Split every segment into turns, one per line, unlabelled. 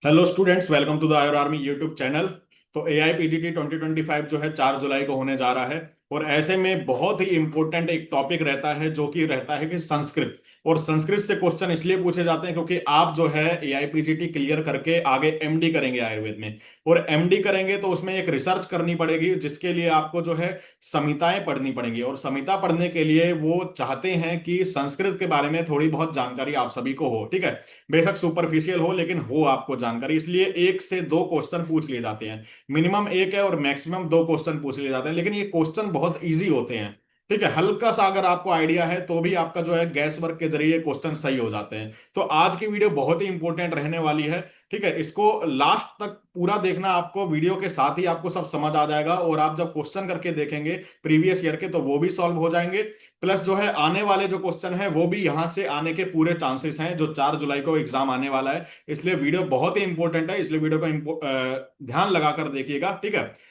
Hello students, welcome to the आयर army YouTube channel. तो A I PGT 2025 जो है 4 जुलाई को होने जा रहा है। और ऐसे में बहुत ही इंपॉर्टेंट एक टॉपिक रहता है जो कि रहता है कि संस्कृत। और संस्कृत से क्वेश्चन इसलिए पूछे जाते हैं क्योंकि आप जो है ए आई पीजीटी क्लियर करके आगे एमडी करेंगे आयुर्वेद में। और एमडी करेंगे तो उसमें एक रिसर्च करनी पड़ेगी जिसके लिए आपको जो है संहिताएं पढ़नी पड़ेंगी। और संहिता पढ़ने के लिए वो चाहते हैं कि संस्कृत के बारे में थोड़ी बहुत जानकारी आप सभी को हो, ठीक है। बेशक सुपरफिशियल हो लेकिन हो आपको जानकारी, इसलिए 1 से 2 क्वेश्चन पूछ लिए जाते हैं। मिनिमम एक है और मैक्सिमम 2 क्वेश्चन पूछ लिए जाते हैं, लेकिन ये क्वेश्चन बहुत इजी होते हैं। ठीक है, हल्का सा अगर आपको आइडिया है तो भी आपका जो है गैस वर्क के जरिए क्वेश्चन सही हो जाते हैं। तो आज की वीडियो बहुत ही इंपॉर्टेंट रहने वाली है। ठीक है, इसको लास्ट तक पूरा देखना, आपको वीडियो के साथ ही आपको सब समझ आ जाएगा। और आप जब क्वेश्चन करके देखेंगे प्रीवियस ईयर के तो वो भी सॉल्व हो जाएंगे। प्लस जो है आने वाले जो क्वेश्चन है वो भी यहां से आने के पूरे चांसेस हैं, जो 4 जुलाई को एग्जाम आने वाला है। इसलिए वीडियो बहुत ही इंपॉर्टेंट है, इसलिए वीडियो को ध्यान लगाकर देखिएगा, ठीक है।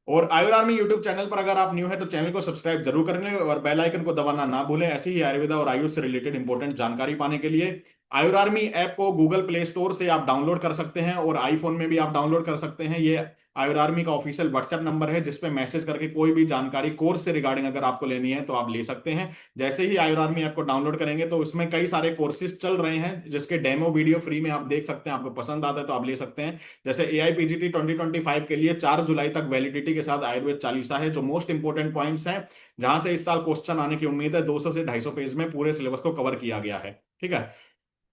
और आयुर आर्मी यूट्यूब चैनल पर अगर आप न्यू है तो चैनल को सब्सक्राइब जरूर कर लें और बेल आइकन को दबाना ना भूलें, ऐसी ही आयुर्वेदा और आयुष से रिलेटेड इंपॉर्टेंट जानकारी पाने के लिए। आयुर आर्मी ऐप को गूगल प्ले स्टोर से आप डाउनलोड कर सकते हैं और आईफोन में भी आप डाउनलोड कर सकते हैं। ये आयुर आर्मी का ऑफिशियल व्हाट्सएप नंबर है जिसपे मैसेज करके कोई भी जानकारी कोर्स से रिगार्डिंग अगर आपको लेनी है तो आप ले सकते हैं। जैसे ही आयुर आर्मी ऐप को डाउनलोड करेंगे तो उसमें कई सारे कोर्सेज चल रहे हैं जिसके डेमो वीडियो फ्री में आप देख सकते हैं, आपको पसंद आता है तो आप ले सकते हैं। जैसे ए आई पीजीटी 2025 के लिए 4 जुलाई तक वैलिडिटी के साथ आयुर्वेद चालीसा है, जो मोस्ट इंपोर्टेंट पॉइंट्स हैं, जहां से इस साल क्वेश्चन आने की उम्मीद है। 200 से 250 पेज में पूरे सिलेबस को कवर किया गया है, ठीक है।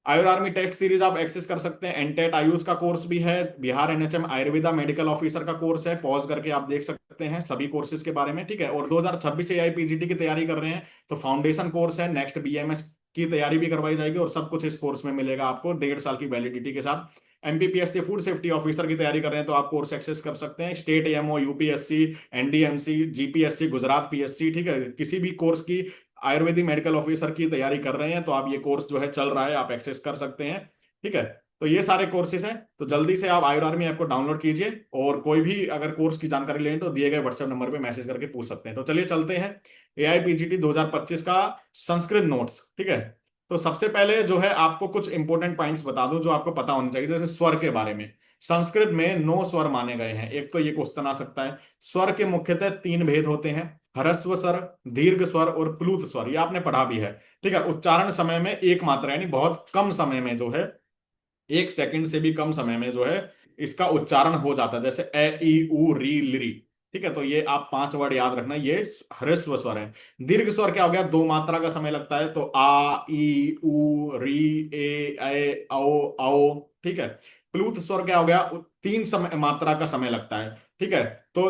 आयुर आर्मी टेस्ट सीरीज आप एक्सेस कर सकते हैं। एनटेट आयुष का कोर्स भी है, Bihar NHM Ayurveda medical officer का कोर्स है, पॉज करके आप देख सकते हैं सभी कोर्सेज के बारे में, ठीक है। और 2026 से एआईपीजीटी की तैयारी कर रहे हैं तो फाउंडेशन कोर्स है, नेक्स्ट बीएमएस की तैयारी भी करवाई जाएगी और सब कुछ इस कोर्स में मिलेगा आपको 1.5 साल की वैलिडिटी के साथ। एमपीपीएस से फूड सेफ्टी ऑफिसर की तैयारी कर रहे हैं तो आप कोर्स एक्सेस कर सकते हैं। State AMO, UPSC, NDMC, GPSC, Gujarat PSC, ठीक है, किसी भी कोर्स की आयुर्वेदिक मेडिकल ऑफिसर की तैयारी कर रहे हैं तो आप ये कोर्स जो है चल रहा है, आप एक्सेस कर सकते हैं, ठीक है। तो ये सारे कोर्सेज हैं, तो जल्दी से आप आयुर आर्मी ऐप को डाउनलोड कीजिए और कोई भी अगर कोर्स की जानकारी लें तो दिए गए व्हाट्सएप नंबर पे मैसेज करके पूछ सकते हैं। तो चलिए चलते हैं एआईपीजीटी 2025 का संस्कृत नोट्स, ठीक है। तो सबसे पहले जो है आपको कुछ इंपॉर्टेंट पॉइंट्स बता दूं जो आपको पता होने चाहिए, जैसे स्वर के बारे में। संस्कृत में 9 स्वर माने गए हैं। एक तो ये क्वेश्चन आ सकता है, स्वर के मुख्यतः 3 भेद होते हैं, ह्रस्व स्वर, दीर्घ स्वर और प्लूत स्वर। ये आपने पढ़ा भी है, ठीक है। उच्चारण समय में एक मात्रा, यानी बहुत कम समय में जो है, 1 सेकंड से भी कम समय में जो है इसका उच्चारण हो जाता है, जैसे ए ई उ री लिरी, ठीक है। तो ये आप 5 वर्ड याद रखना, ये ह्रस्व स्वर है। दीर्घ स्वर क्या हो गया, 2 मात्रा का समय लगता है, तो आ ई उ री ए औ, ठीक है। प्लूत स्वर क्या हो गया, 3 मात्रा का समय लगता है, ठीक है। तो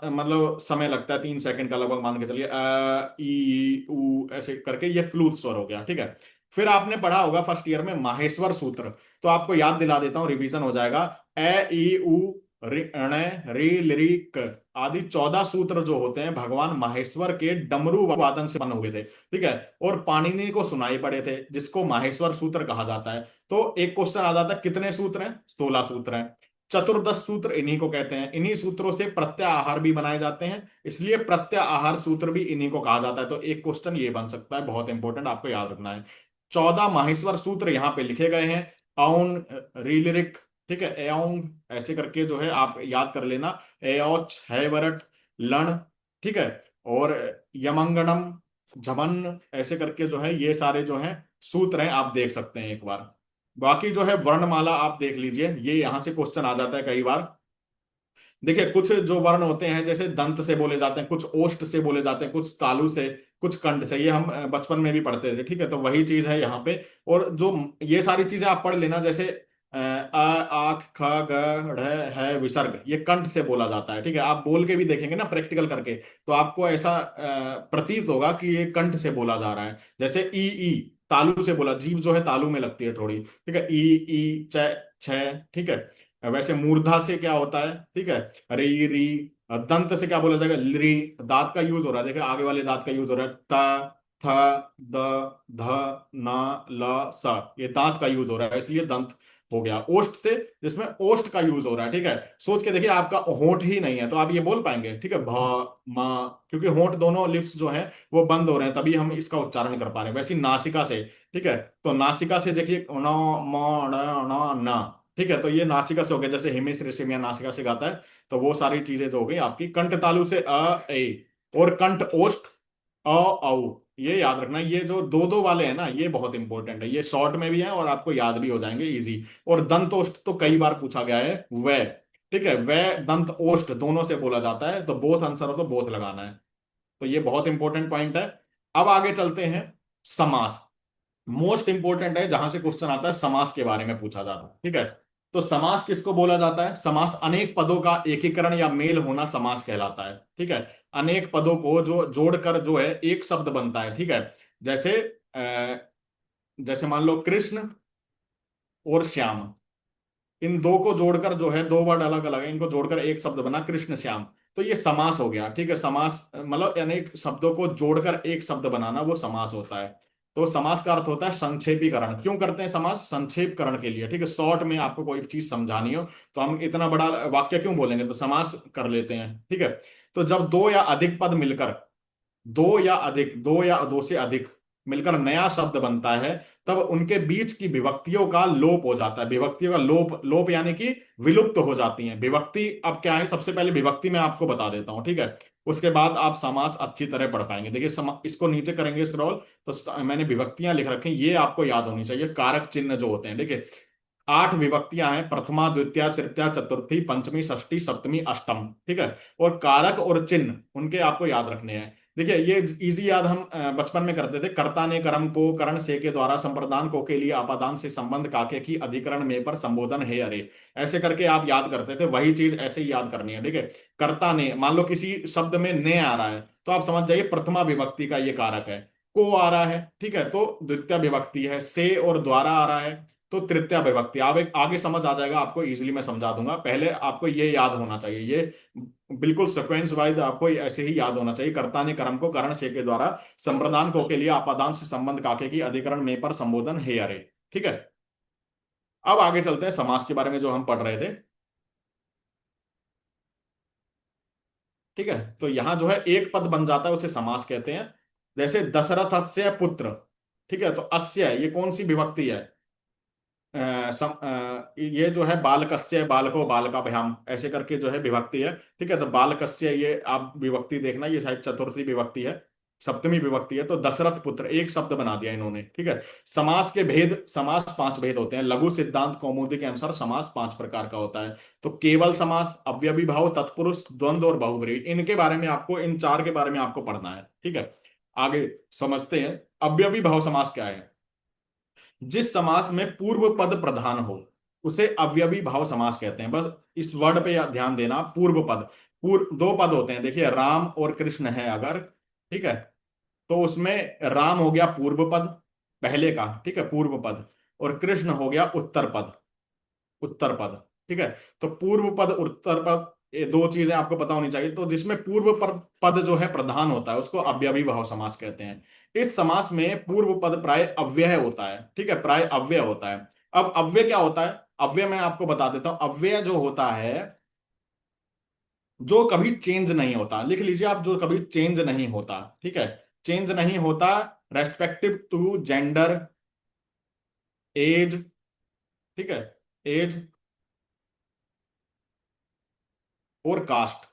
मतलब समय लगता है 3 सेकंड का लगभग, मान के चलिए अ ई उ ऐसे करके, ये प्लूत स्वर हो गया, ठीक है। फिर आपने पढ़ा होगा फर्स्ट ईयर में माहेश्वर सूत्र, तो आपको याद दिला देता हूं, रिवीजन हो जाएगा। ए ई उ ऋण री लिरी क आदि 14 सूत्र जो होते हैं भगवान माहेश्वर के डमरू वादन से बने हुए थे, ठीक है। और पाणिनि को सुनाई पड़े थे, जिसको माहेश्वर सूत्र कहा जाता है। तो एक क्वेश्चन आ जाता है, कितने सूत्र हैं, 16 सूत्र हैं। चतुर्दश सूत्र इन्हीं को कहते हैं। इन्हीं सूत्रों से प्रत्याहार भी बनाए जाते हैं, इसलिए प्रत्याहार सूत्र भी इन्हीं को कहा जाता है। तो एक क्वेश्चन ये बन सकता है, बहुत इंपॉर्टेंट, आपको याद रखना है। 14 माहेश्वर सूत्र यहाँ पे लिखे गए हैं। औन रीलिरिक, ठीक है, एओंग ऐसे करके जो है आप याद कर लेना। एओच हैवरट लण, ठीक है। और यमंगनम झमन ऐसे करके जो है ये सारे जो हैं सूत्र हैं, आप देख सकते हैं एक बार। बाकी जो है वर्णमाला आप देख लीजिए, ये यहां से क्वेश्चन आ जाता है कई बार। देखिए कुछ जो वर्ण होते हैं जैसे दंत से बोले जाते हैं, कुछ ओष्ठ से बोले जाते हैं, कुछ तालु से, कुछ कंठ से, ये हम बचपन में भी पढ़ते थे, ठीक है। तो वही चीज है यहाँ पे। और जो ये सारी चीजें आप पढ़ लेना, जैसे अ आख ख ग ढ है विसर्ग, ये कंठ से बोला जाता है, ठीक है। आप बोल के भी देखेंगे ना प्रैक्टिकल करके, तो आपको ऐसा प्रतीत होगा कि ये कंठ से बोला जा रहा है। जैसे ई तालु से बोला, जीभ जो है तालु में लगती है थोड़ी, ठीक है। ई च छ, ठीक है। वैसे मूर्धा से क्या होता है, ठीक है, री री। दंत से क्या बोला जाएगा, ली। दांत का यूज हो रहा है, देखिए आगे वाले दांत का यूज हो रहा है, त थ द ध न ल स, ये दांत का यूज हो रहा है, इसलिए दंत हो गया। ओष्ठ से, जिसमें ओष्ठ का यूज हो रहा है, ठीक है। सोच के देखिए आपका होंठ ही नहीं है तो आप ये बोल पाएंगे, ठीक है, भ म, क्योंकि होंठ दोनों लिप्स जो हैं वो बंद हो रहे हैं, तभी हम इसका उच्चारण कर पा रहे हैं। वैसे ही नासिका से, ठीक है, तो नासिका से देखिए न म ण न न, ठीक है, तो ये नासिका से हो गया, जैसे हिमेश रेशमिया नासिका से गाता है, तो वो सारी चीजें जो हो गई आपकी। कंठ तालु से अ ए, और कंठ ओष्ठ अ औ, ये याद रखना। ये जो दो दो वाले हैं ना, ये बहुत इंपॉर्टेंट है, ये शॉर्ट में भी है और आपको याद भी हो जाएंगे इजी। और दंत ओष्ठ तो कई बार पूछा गया है, वह, ठीक है, वह दंत ओष्ठ दोनों से बोला जाता है, तो बोथ आंसर हो तो बोथ लगाना है। तो ये बहुत इंपॉर्टेंट पॉइंट है। अब आगे चलते हैं, समास। मोस्ट इंपोर्टेंट है, जहां से क्वेश्चन आता है समास के बारे में पूछा जाता है, ठीक है। तो समास किसको बोला जाता है? समास अनेक पदों का एकीकरण या मेल होना समास कहलाता है, ठीक है। अनेक पदों को जो जोड़कर जो है एक शब्द बनता है, ठीक है। जैसे जैसे मान लो कृष्ण और श्याम, इन दो को जोड़कर जो है, दो वर्ड अलग अलग है, इनको जोड़कर एक शब्द बना कृष्ण श्याम, तो ये समास हो गया, ठीक है। समास मतलब अनेक शब्दों को जोड़कर एक शब्द बनाना, वो समास होता है। तो समास का अर्थ होता है संक्षेपीकरण। क्यों करते हैं समास? संक्षेपकरण के लिए, ठीक है। शॉर्ट में आपको कोई चीज समझानी हो तो हम इतना बड़ा वाक्य क्यों बोलेंगे, तो समास कर लेते हैं, ठीक है। तो जब दो या अधिक पद मिलकर, दो या दो से अधिक मिलकर नया शब्द बनता है, तब उनके बीच की विभक्तियों का लोप हो जाता है। विभक्तियों का लोप, लोप यानी कि विलुप्त हो जाती हैं विभक्ति। अब क्या है, सबसे पहले विभक्ति मैं आपको बता देता हूं, ठीक है। उसके बाद आप समास अच्छी तरह पढ़ पाएंगे। देखिए इसको नीचे करेंगे स्क्रॉल, तो मैंने विभक्तियां लिख रखी हैं, ये आपको याद होनी चाहिए। कारक चिन्ह जो होते हैं, देखिए 8 विभक्तियां हैं, प्रथमा द्वितीया तृतीया चतुर्थी पंचमी षष्ठी सप्तमी अष्टम, ठीक है। और कारक और चिन्ह उनके आपको याद रखने हैं। देखिए ये इजी याद हम बचपन में करते थे। कर्ता ने कर्म को करण से के द्वारा संप्रदान को के लिए अपादान से संबंध काके की अधिकरण में पर संबोधन है अरे, ऐसे करके आप याद करते थे। वही चीज ऐसे ही याद करनी है, ठीक है। कर्ता ने, मान लो किसी शब्द में ने आ रहा है, तो आप समझ जाइए प्रथमा विभक्ति का ये कारक है। को आ रहा है, ठीक है, तो द्वितीय विभक्ति है। से और द्वारा आ रहा है तो तृतीय विभक्ति। आप एक आगे समझ आ जाएगा आपको, इजीली मैं समझा दूंगा। पहले आपको ये याद होना चाहिए, ये बिल्कुल सिक्वेंस वाइज आपको ऐसे ही याद होना चाहिए। कर्ता ने कर्म को करण से के द्वारा संप्रदान को के लिए आपादान से संबंध काके की अधिकरण में पर संबोधन है अरे, ठीक है। अब आगे चलते हैं समास के बारे में जो हम पढ़ रहे थे, ठीक है। तो यहां जो है एक पद बन जाता है, उसे समास कहते हैं। जैसे दशरथस्य पुत्र, ठीक है, तो अस्य ये कौन सी विभक्ति है? ये जो है बालकस्य, बालको बालकाभ्याम, ऐसे करके जो है विभक्ति है, ठीक है। तो बालकस्य, ये आप विभक्ति देखना, ये शायद चतुर्थी विभक्ति है, सप्तमी विभक्ति है। तो दशरथ पुत्र एक शब्द बना दिया इन्होंने, ठीक है। समास के भेद, समास 5 भेद होते हैं। लघु सिद्धांत कौमुदी के अनुसार समास 5 प्रकार का होता है। तो केवल समास, अव्ययी भाव, तत्पुरुष, द्वंद्व और बहुब्रीहि, इनके बारे में आपको, इन 4 के बारे में आपको पढ़ना है, ठीक है। आगे समझते हैं अव्ययी भाव समास क्या है। जिस समास में पूर्व पद प्रधान हो उसे अव्ययी भाव समास कहते हैं। बस इस वर्ड पे ध्यान देना, पूर्व पद। पूर्व दो पद होते हैं, देखिए राम और कृष्ण है अगर, ठीक है, तो उसमें राम हो गया पूर्व पद पहले का, ठीक है, पूर्व पद, और कृष्ण हो गया उत्तर पद, उत्तर पद, ठीक है। तो पूर्व पद उत्तर पद, ये दो चीजें आपको पता होनी चाहिए। तो जिसमें पूर्व पद जो है प्रधान होता है उसको अव्ययी भाव समास कहते हैं। इस समास में पूर्व पद प्राय अव्यय होता है, ठीक है, प्राय अव्यय होता है। अब अव्यय क्या होता है? अव्यय मैं आपको बता देता हूं। अव्यय जो होता है, जो कभी चेंज नहीं होता, लिख लीजिए आप, जो कभी चेंज नहीं होता, ठीक है। चेंज नहीं होता रेस्पेक्टिव टू जेंडर, एज, ठीक है, एज और कास्ट।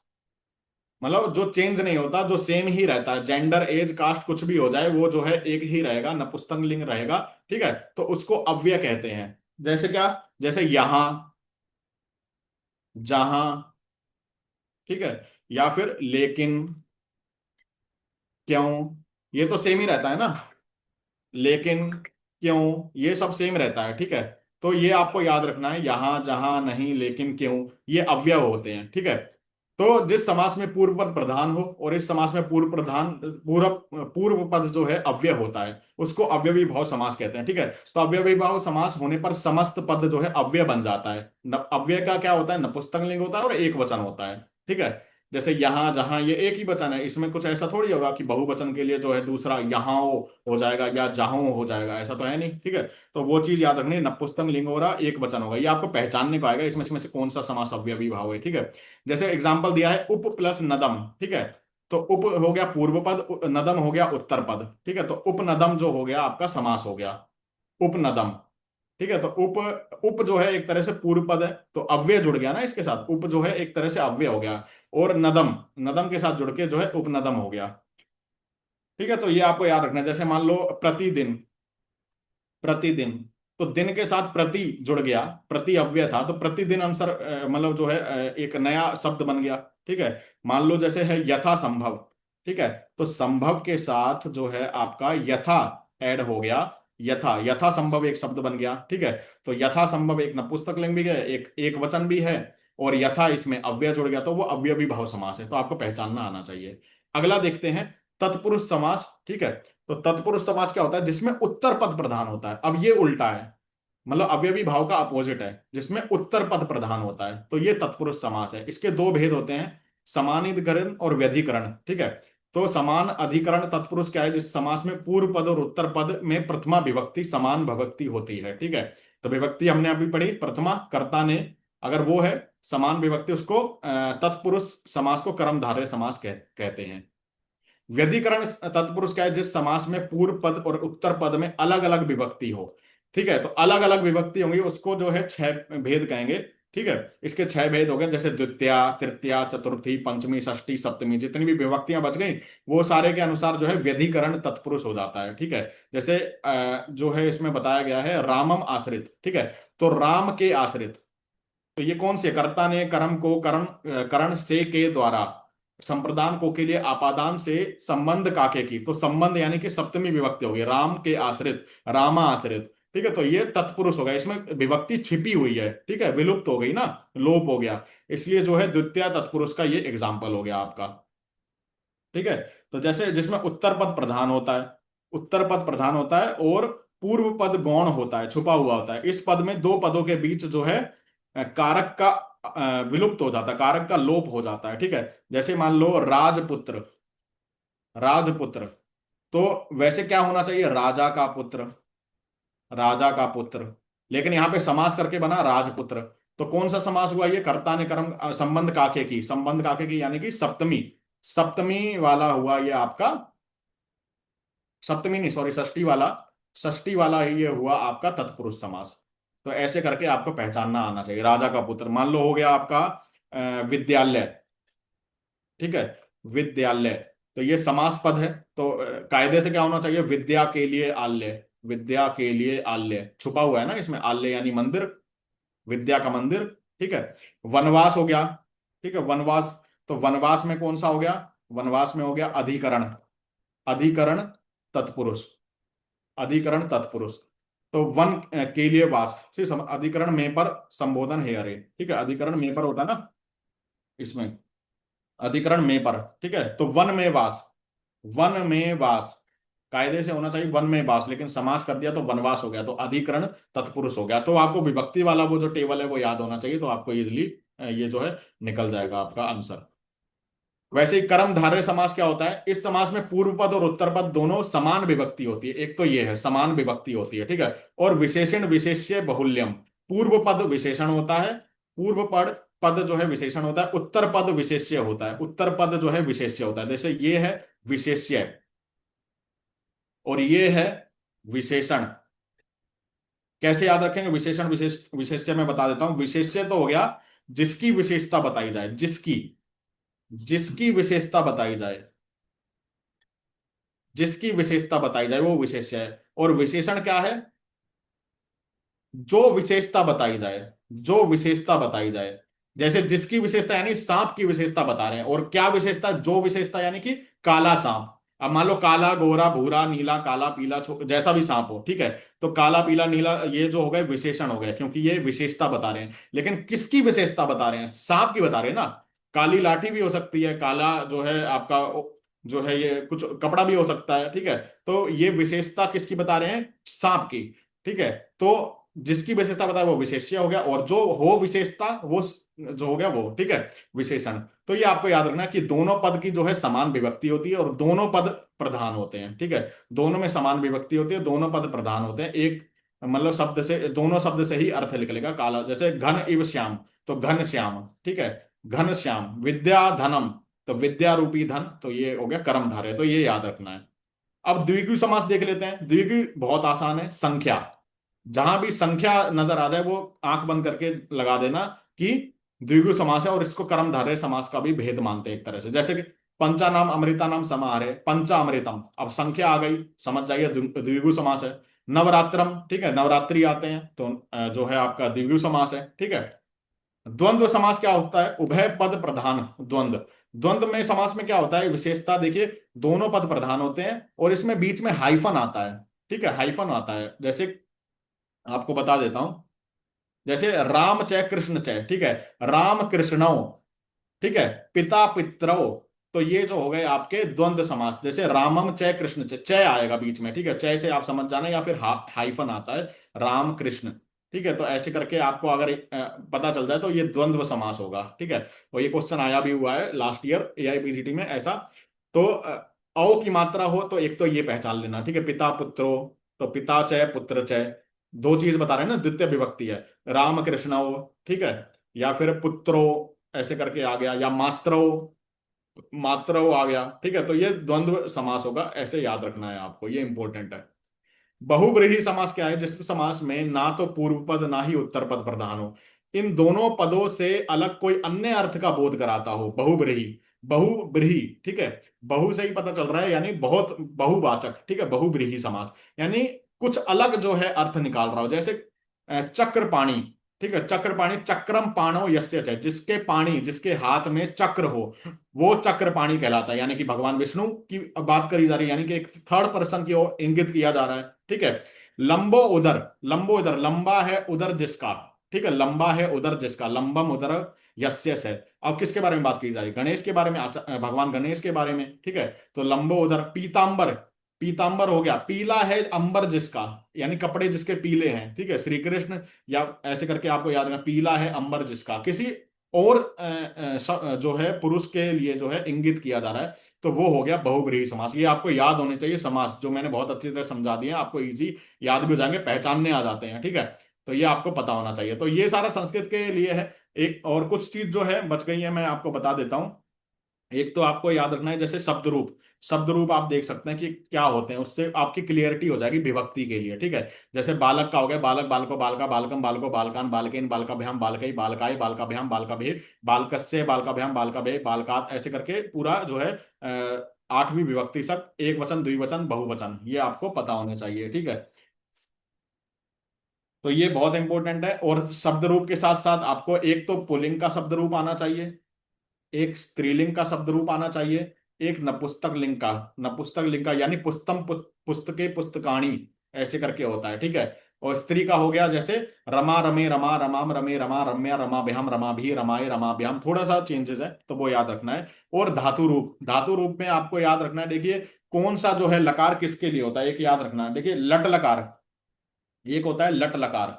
मतलब जो चेंज नहीं होता, जो सेम ही रहता है, जेंडर एज कास्ट कुछ भी हो जाए, वो जो है एक ही रहेगा, नपुंसक लिंग रहेगा, ठीक है। तो उसको अव्यय कहते हैं। जैसे क्या? जैसे यहां, जहां, ठीक है, या फिर लेकिन, क्यों, ये तो सेम ही रहता है ना। लेकिन, क्यों, ये सब सेम रहता है, ठीक है। तो ये आपको याद रखना है, यहां, जहां, नहीं, लेकिन, क्यों, ये अव्यय होते हैं, ठीक है। तो जिस समास में पूर्व पद प्रधान हो, और इस समास में पूर्व प्रधान, पूर्व पूर्व पद जो है अव्यय होता है, उसको अव्ययी भाव समास कहते हैं, ठीक है। तो अव्ययी भाव समास होने पर समस्त पद जो है अव्यय बन जाता है। अव्यय का क्या होता है? नपुंसक लिंग होता है और एक वचन होता है, ठीक है। जैसे यहां, जहां, ये एक ही वचन है, इसमें कुछ ऐसा थोड़ी होगा कि बहुवचन के लिए जो है दूसरा यहाँ हो जाएगा या जहां हो जाएगा, ऐसा तो है नहीं, ठीक है। तो वो चीज याद रखनी, नपुंसक लिंग हो रहा, एक वचन होगा, ये आपको पहचानने को आएगा इसमें से कौन सा समास अव्ययी भाव है, ठीक है। जैसे एग्जाम्पल दिया है उप प्लस नदम, ठीक है। तो उप हो गया पूर्व पद, नदम हो गया उत्तर पद, ठीक है। तो उपनदम जो हो गया आपका समास हो गया, उपनदम, ठीक है। तो उप, उप जो है एक तरह से पूर्व पद है, तो अव्यय जुड़ गया ना इसके साथ, उप जो है एक तरह से अव्यय हो गया। और नदम, नदम के साथ जुड़ के जो है उपनदम हो गया। ठीक है। तो ये आपको याद रखना है। जैसे मान लो प्रतिदिन, प्रतिदिन, तो दिन के साथ प्रति जुड़ गया, प्रति अव्यय था, तो प्रतिदिन आंसर मतलब जो है एक नया शब्द बन गया। ठीक है। मान लो जैसे है यथा संभव। ठीक है। तो संभव के साथ जो है आपका यथा ऐड हो गया, यथा, यथा संभव एक शब्द बन गया। ठीक है। तो यथा संभव एक नपुंसक लिंग भी है, एक वचन भी है, और यथा इसमें अव्यय जुड़ गया, तो वो अव्ययी भाव समास है। तो आपको पहचानना आना चाहिए। अगला देखते हैं तत्पुरुष समास। ठीक है। तो तत्पुरुष समास क्या होता है? जिसमें उत्तर पद प्रधान होता है। अब ये उल्टा है, मतलब अवयवी भाव का अपोजिट है, जिसमें उत्तर पद प्रधान होता है, तो ये तत्पुरुष समास है। इसके दो भेद होते हैं, समानाधिकरण और व्यधिकरण। ठीक है। तो समान अधिकरण तत्पुरुष क्या है? जिस समास में पूर्व पद और उत्तर पद में प्रथमा विभक्ति समान विभक्ति होती है। ठीक है। तो विभक्ति हमने अभी पढ़ी, प्रथमा कर्ता ने, अगर वो है समान विभक्ति, उसको तत्पुरुष समास को कर्मधारय समास कहते हैं। व्यधिकरण तत्पुरुष क्या है? जिस समास में पूर्व पद और उत्तर पद में अलग अलग विभक्ति हो। ठीक है। तो अलग अलग विभक्ति होंगी, उसको जो है छह भेद कहेंगे। ठीक है। इसके छह भेद हो गए, जैसे द्वितीया, तृतीया, चतुर्थी, पंचमी, षष्ठी, सप्तमी, जितनी भी विभक्तियां बच गई, वो सारे के अनुसार जो है व्यधिकरण तत्पुरुष हो जाता है। ठीक है। जैसे जो है इसमें बताया गया है रामम आश्रित। ठीक है। तो राम के आश्रित, तो ये कौन से? कर्ता ने कर्म को कर्म करण से के द्वारा संप्रदान को के लिए आपादान से संबंध काके की, तो संबंध यानी कि सप्तमी विभक्ति होगी, राम के आश्रित, रामा आश्रित। ठीक है। तो ये तत्पुरुष हो गया, इसमें विभक्ति छिपी हुई है। ठीक है। विलुप्त हो गई ना, लोप हो गया, इसलिए जो है द्वितीय तत्पुरुष का ये एग्जाम्पल हो गया आपका। ठीक है। तो जैसे जिसमें उत्तर पद प्रधान होता है, उत्तर पद प्रधान होता है, और पूर्व पद गौण होता है, छुपा हुआ होता है। इस पद में दो पदों के बीच जो है कारक का विलुप्त हो जाता है, कारक का लोप हो जाता है। ठीक है। जैसे मान लो राजपुत्र, राजपुत्र, तो वैसे क्या होना चाहिए? राजा का पुत्र, राजा का पुत्र, लेकिन यहां पे समास करके बना राजपुत्र। तो कौन सा समास हुआ ये? कर्ता ने कर्म संबंध काके की, संबंध काके की यानी कि सप्तमी, सप्तमी वाला हुआ ये आपका, सप्तमी नहीं सॉरी, षष्ठी वाला, षष्ठी वाला ही ये हुआ आपका तत्पुरुष समास। तो ऐसे करके आपको पहचानना आना चाहिए। राजा का पुत्र मान लो हो गया आपका विद्यालय। ठीक है। विद्यालय, तो ये समास पद है, तो कायदे से क्या होना चाहिए? विद्या के लिए आल्य, विद्या के लिए आल्य, छुपा हुआ है ना इसमें, आल्य यानी मंदिर, विद्या का मंदिर। ठीक है। वनवास हो गया। ठीक है। वनवास, तो वनवास में कौन सा हो गया? वनवास में हो गया अधिकरण, अधिकरण तत्पुरुष, अधिकरण तत्पुरुष। तो वन के लिए वास से अधिकरण में पर संबोधन है अरे। ठीक है। अधिकरण में पर होता है ना इसमें, अधिकरण में पर। ठीक है। तो वन में वास, वन में वास, कायदे से होना चाहिए वन में वास, लेकिन समास कर दिया तो वनवास हो गया, तो अधिकरण तत्पुरुष हो गया। तो आपको विभक्ति वाला वो जो टेबल है वो याद होना चाहिए, तो आपको इजिली ये जो है निकल जाएगा आपका आंसर। वैसे ही कर्मधारय समास क्या होता है? इस समास में पूर्व पद और उत्तर पद दोनों समान विभक्ति होती है। एक तो ये है समान विभक्ति होती है। ठीक है। और विशेषण विशेष्य बहुल्यम, पूर्व पद विशेषण होता है, पूर्व पद पद जो है विशेषण होता है, उत्तर पद विशेष्य होता है, उत्तर पद जो है विशेष्य होता है। जैसे ये है विशेष्य और ये है विशेषण। कैसे याद रखेंगे विशेषण विशेष्य? मैं बता देता हूं। विशेष्य तो हो गया जिसकी विशेषता बताई जाए, जिसकी, जिसकी विशेषता बताई जाए, जिसकी विशेषता बताई जाए वो विशेष्य है। और विशेषण क्या है? जो विशेषता बताई जाए, जो विशेषता बताई जाए। जैसे जिसकी विशेषता यानी सांप की विशेषता बता रहे हैं, और क्या विशेषता? जो विशेषता यानी कि काला सांप। अब मान लो काला, गोरा, भूरा, नीला, काला, पीला, जैसा भी सांप हो। ठीक है। तो काला, पीला, नीला ये जो हो गए विशेषण हो गए, क्योंकि ये विशेषता बता रहे हैं। लेकिन किसकी विशेषता बता रहे हैं? सांप की बता रहे हैं ना। काली लाठी भी हो सकती है, काला जो है आपका जो है ये कुछ कपड़ा भी हो सकता है। ठीक है। तो ये विशेषता किसकी बता रहे हैं? सांप की। ठीक है। तो जिसकी विशेषता बताए वो विशेष्य हो गया, और जो हो विशेषता वो जो हो गया वो, ठीक है, विशेषण। तो ये आपको याद रखना कि दोनों पद की जो है समान विभक्ति होती है और दोनों पद प्रधान होते हैं। ठीक है। दोनों में समान विभक्ति होती है, दोनों पद प्रधान होते हैं। एक मतलब शब्द से, दोनों शब्द से ही अर्थ निकलेगा काला। जैसे घन इव श्याम, तो घन श्याम। ठीक है। घन श्याम। विद्या धनम, तो विद्या रूपी धन, तो ये हो गया कर्मधारय, तो ये याद रखना है। अब द्विगु समास देख लेते हैं। द्विगु बहुत आसान है, संख्या, जहां भी संख्या नजर आ जाए वो आंख बंद करके लगा देना कि द्विगु समास है, और इसको कर्मधारय समास का भी भेद मानते हैं एक तरह से। जैसे कि पंचा नाम अमृता नाम समाहार है, पंचा अमृतम, अब संख्या आ गई, समझ जाइए द्विगु समास है। नवरात्रम, ठीक है, नवरात्रि आते हैं तो जो है आपका द्विगु समास है, ठीक है। द्वंद्व समास क्या होता है? उभय पद प्रधान द्वंद्व। द्वंद्व में समास में क्या होता है विशेषता देखिए, दोनों पद प्रधान होते हैं और इसमें बीच में हाइफन आता है, ठीक है, हाइफन आता है। जैसे आपको बता देता हूं, जैसे राम चय कृष्ण चय, ठीक है, राम कृष्णो, ठीक है, पिता पितरौ, तो ये जो हो गए आपके द्वंद्व समास। जैसे रामम चय कृष्ण चय, चय आएगा बीच में, ठीक है, चय से आप समझ जाना, या फिर हाइफन आता है राम कृष्ण, ठीक है। तो ऐसे करके आपको अगर पता चल जाए तो ये द्वंद्व समास होगा, ठीक है। और ये क्वेश्चन आया भी हुआ है लास्ट ईयर एआईपीजीटी में ऐसा। तो औ की मात्रा हो तो एक तो ये पहचान लेना, ठीक है, पिता पुत्रो, तो पिता चय पुत्र चय, दो चीज बता रहे हैं ना, द्वितीय विभक्ति है, राम कृष्ण हो, ठीक है, या फिर पुत्रो ऐसे करके आ गया, या मात्रो, मात्रो आ गया, ठीक है। तो ये द्वंद्व समास होगा, ऐसे याद रखना है आपको, ये इंपॉर्टेंट है। बहुब्रीहि समास क्या है? जिस समास में ना तो पूर्व पद ना ही उत्तर पद प्रधान हो, इन दोनों पदों से अलग कोई अन्य अर्थ का बोध कराता हो, बहुब्रीहि। बहुब्रीहि, ठीक है, बहु से ही पता चल रहा है, यानी बहुत बहुवाचक, ठीक है, बहुब्रीहि समास, यानी कुछ अलग जो है अर्थ निकाल रहा हो। जैसे चक्रपाणी, ठीक है, चक्रपाणी, चक्रम पाणो यस्य च, जिसके पाणी, जिसके हाथ में चक्र हो वो चक्रपाणी कहलाता है, यानी कि भगवान विष्णु की बात करी जा रही है, यानी कि एक थर्ड पर्सन की ओर इंगित किया जा रहा है, ठीक है। लंबो उदर, लंबो उदर, लंबा है उदर जिसका, ठीक है, लंबा है उदर जिसका, लंबम उदर यस्य से। अब किसके बारे में बात की जा रही है? गणेश के बारे में, भगवान गणेश के बारे में, ठीक है। तो लंबो उदर, पीतांबर, पीतांबर हो गया, पीला है अंबर जिसका, यानी कपड़े जिसके पीले हैं, ठीक है, श्री कृष्ण, या ऐसे करके आपको याद रखना, पीला है अंबर जिसका, किसी और जो है पुरुष के लिए जो है इंगित किया जा रहा है, तो वो हो गया बहुब्रीहि समास। ये आपको याद होने चाहिए समास, जो मैंने बहुत अच्छी तरह समझा दिए हैं आपको, इजी याद भी हो जाएंगे, पहचानने आ जाते हैं, ठीक है। तो ये आपको पता होना चाहिए, तो ये सारा संस्कृत के लिए है। एक और कुछ चीज जो है बच गई है, मैं आपको बता देता हूं। एक तो आपको याद रखना है, जैसे शब्द रूप, शब्द रूप आप देख सकते हैं कि क्या होते हैं, उससे आपकी क्लियरिटी हो जाएगी विभक्ति के लिए, ठीक है। जैसे बालक का हो गया, बालक बालको बालका बालकम बालको बालकान बालकेन बालकाभ्याम बालकई बालकाय बालकाभ्याम बालकाभे बालकस्य बालकाभ्याम बालकाभे बालकात, ऐसे करके पूरा जो है आठवीं विभक्ति तक, एक वचन द्विवचन बहुवचन, ये आपको पता होने चाहिए, ठीक है। तो ये बहुत इंपॉर्टेंट है। और शब्द रूप के साथ साथ आपको एक तो पुल्लिंग का शब्द रूप आना चाहिए, एक स्त्रीलिंग का शब्द रूप आना चाहिए, एक नपुंसक लिंग का, नपुंसक लिंग का यानी पुस्तम पुस्तके पुस्तकाणी, ऐसे करके होता है, ठीक है। और स्त्री का हो गया जैसे रमा रमे रमा रमाम रमे रमा रम्या रमाभ्याम रमाभी रमाए रमाभ्याम, थोड़ा सा चेंजेस है तो वो याद रखना है। और धातु रूप, धातु रूप में आपको याद रखना है, देखिए कौन सा जो है लकार किसके लिए होता है, एक याद रखना है, देखिए लट लकार, एक होता है लट लकार।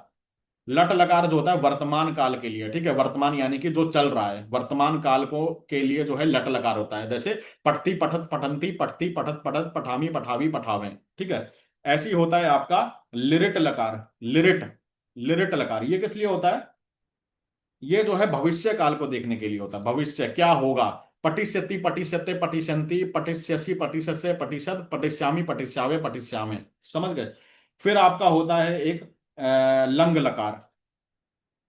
लट लकार जो होता है वर्तमान काल के लिए, ठीक है, वर्तमान यानी कि जो चल रहा है, वर्तमान काल को के लिए जो है लट लकार होता है। जैसे पठती पठत पठंती पठती पठत पठत पठामी पठावी पठावें, ठीक है। ऐसी होता है आपका लिरिट लकार, लिरिट, लिरिट लकार, ये किस लिए होता है? ये जो है भविष्य काल को देखने के लिए होता है, भविष्य क्या होगा। पटिष्यति पटिष्यते पटिष्यन्ति पटिष्यसि पटिष्यसे पटिष्यत पटिष्यामि पटिष्यावे पटिष्यामे, समझ गए। फिर आपका होता है एक लंग लकार,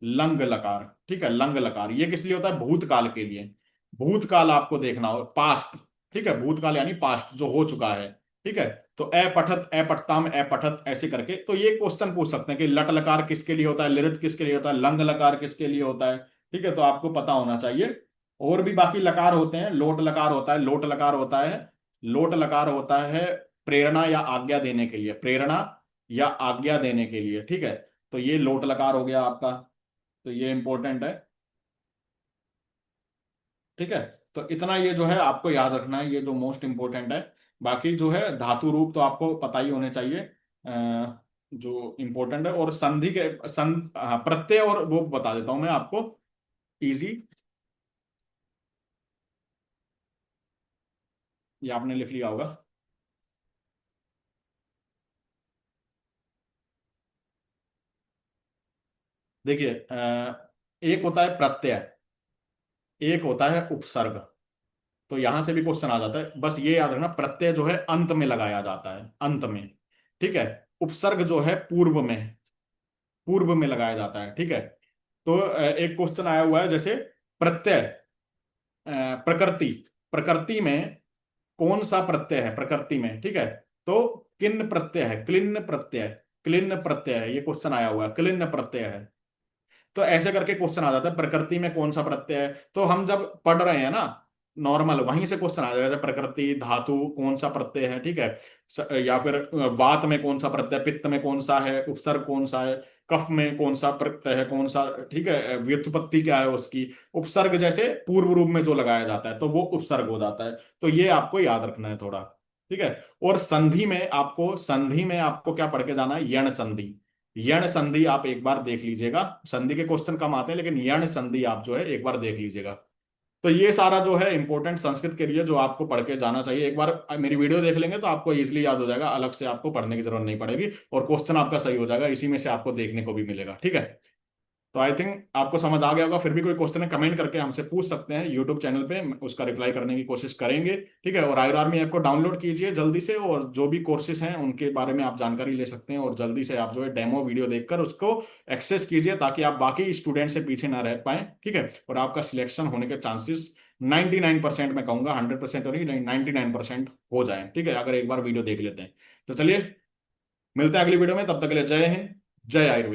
लंग लकार, ठीक है, लंग लकार, ये किस लिए होता है? भूतकाल के लिए, भूतकाल आपको देखना हो, पास्ट, ठीक है, भूतकाल यानी पास्ट जो हो चुका है, ठीक है। तो अपठत अपठताम अपठत, ऐसे करके तो ये क्वेश्चन पूछ सकते हैं कि लट लकार किसके लिए होता है, लिरिट किसके लिए होता है, लंग लकार किसके लिए होता है, ठीक है, तो आपको पता होना चाहिए। और भी बाकी लकार होते हैं, लोट लकार होता है, लोट लकार होता है, लोट लकार होता है प्रेरणा या आज्ञा देने के लिए, प्रेरणा या आज्ञा देने के लिए, ठीक है। तो ये लोट लकार हो गया आपका, तो ये इंपॉर्टेंट है, ठीक है। तो इतना ये जो है आपको याद रखना है, ये जो मोस्ट इंपॉर्टेंट है। बाकी जो है धातु रूप तो आपको पता ही होने चाहिए, जो इंपॉर्टेंट है। और संधि के हाँ, प्रत्यय और वो बता देता हूं मैं आपको, इजी, ये आपने लिख लिया होगा। देखिए एक होता है प्रत्यय, एक होता है उपसर्ग। तो यहां से भी क्वेश्चन आ जाता है, बस ये याद रखना, प्रत्यय जो है अंत में लगाया जाता है, अंत में, ठीक है। उपसर्ग जो है पूर्व में, पूर्व में लगाया जाता है, ठीक है। तो एक क्वेश्चन आया हुआ है, जैसे प्रत्यय, प्रकृति, प्रकृति में कौन सा प्रत्यय है प्रकृति में, ठीक है। तो किन प्रत्यय है, क्लिन्न प्रत्यय, क्लिन्न प्रत्यय है, ये क्वेश्चन आया हुआ है, क्लिन्न प्रत्यय है। तो ऐसे करके क्वेश्चन आ जाता है प्रकृति में कौन सा प्रत्यय है। तो हम जब पढ़ रहे हैं ना नॉर्मल, वहीं से क्वेश्चन आ जाएगा, प्रकृति धातु कौन सा प्रत्यय है, ठीक है। या फिर वात में कौन सा प्रत्यय, पित्त में कौन सा है, उपसर्ग कौन सा है, कफ में कौन सा प्रत्यय है, कौन सा, ठीक है, व्युत्पत्ति क्या है उसकी। उपसर्ग जैसे पूर्व रूप में जो लगाया जाता है तो वो उपसर्ग हो जाता है। तो ये आपको याद रखना है थोड़ा, ठीक है। और संधि में आपको क्या पढ़ के जाना है, यण संधि। यण संधि आप एक बार देख लीजिएगा, संधि के क्वेश्चन कम आते हैं लेकिन यण संधि आप जो है एक बार देख लीजिएगा। तो ये सारा जो है इंपॉर्टेंट संस्कृत के लिए जो आपको पढ़ के जाना चाहिए, एक बार मेरी वीडियो देख लेंगे तो आपको इजीली याद हो जाएगा, अलग से आपको पढ़ने की जरूरत नहीं पड़ेगी, और क्वेश्चन आपका सही हो जाएगा, इसी में से आपको देखने को भी मिलेगा, ठीक है। तो आई थिंक आपको समझ आ गया होगा। फिर भी कोई क्वेश्चन है कमेंट करके हमसे पूछ सकते हैं यूट्यूब चैनल पे, उसका रिप्लाई करने की कोशिश करेंगे, ठीक है। और आयुर आर्मी ऐप को डाउनलोड कीजिए जल्दी से, और जो भी कोर्सेज हैं उनके बारे में आप जानकारी ले सकते हैं, और जल्दी से आप जो है डेमो वीडियो देखकर उसको एक्सेस कीजिए, ताकि आप बाकी स्टूडेंट से पीछे ना रह पाए, ठीक है। और आपका सिलेक्शन होने के चांसेस 99% मैं कहूंगा, 100% तो नहीं, 99% हो जाए, ठीक है, अगर एक बार वीडियो देख लेते हैं। तो चलिए मिलते हैं अगली वीडियो में, तब तक के लिए जय हिंद, जय आयुर्वेद।